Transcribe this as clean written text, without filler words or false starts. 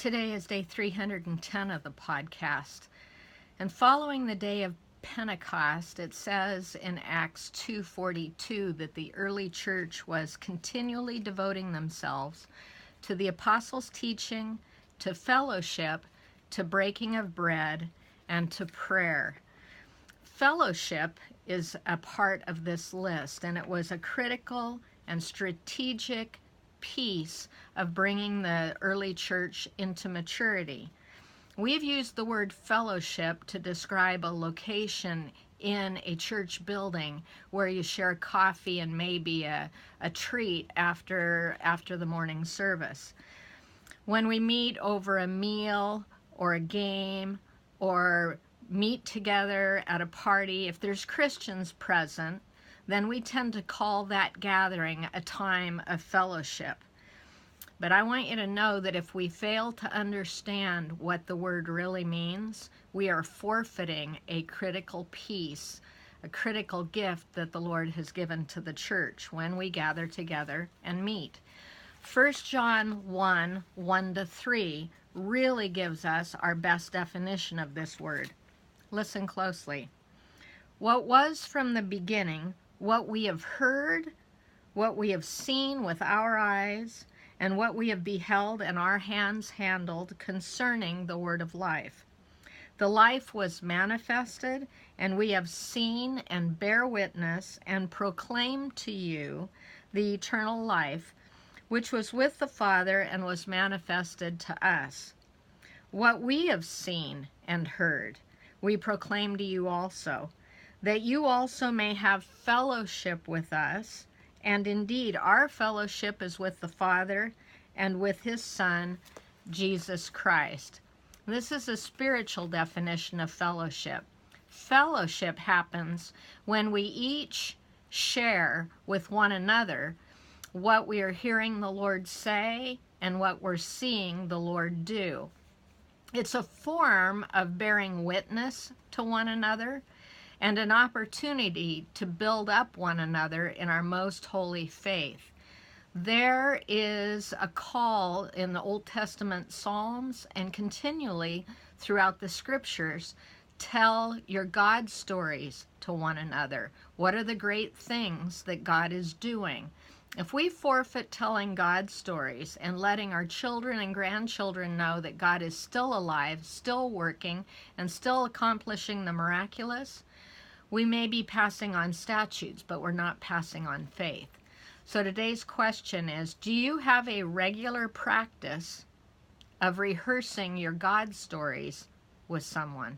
Today is day 310 of the podcast. And following the day of Pentecost, it says in Acts 2:42 that the early church was continually devoting themselves to the apostles' teaching, to fellowship, to breaking of bread, and to prayer. Fellowship is a part of this list, and it was a critical and strategic piece of bringing the early church into maturity. We've used the word fellowship to describe a location in a church building where you share coffee and maybe a treat after the morning service. When we meet over a meal or a game or meet together at a party, if there's Christians present, then we tend to call that gathering a time of fellowship. But I want you to know that if we fail to understand what the word really means, we are forfeiting a critical piece, a critical gift that the Lord has given to the church when we gather together and meet. 1 John 1:1-3 really gives us our best definition of this word. Listen closely. What was from the beginning, what we have heard, what we have seen with our eyes, and what we have beheld and our hands handled concerning the word of life. The life was manifested, and we have seen and bear witness and proclaim to you the eternal life, which was with the Father and was manifested to us. What we have seen and heard, we proclaim to you also, that you also may have fellowship with us, and indeed our fellowship is with the Father and with his Son, Jesus Christ. This is a spiritual definition of fellowship. Fellowship happens when we each share with one another what we are hearing the Lord say and what we're seeing the Lord do. It's a form of bearing witness to one another and an opportunity to build up one another in our most holy faith. There is a call in the Old Testament Psalms and continually throughout the scriptures, tell your God stories to one another. What are the great things that God is doing? If we forfeit telling God stories and letting our children and grandchildren know that God is still alive, still working, and still accomplishing the miraculous, we may be passing on statutes, but we're not passing on faith. So today's question is, do you have a regular practice of rehearsing your God stories with someone?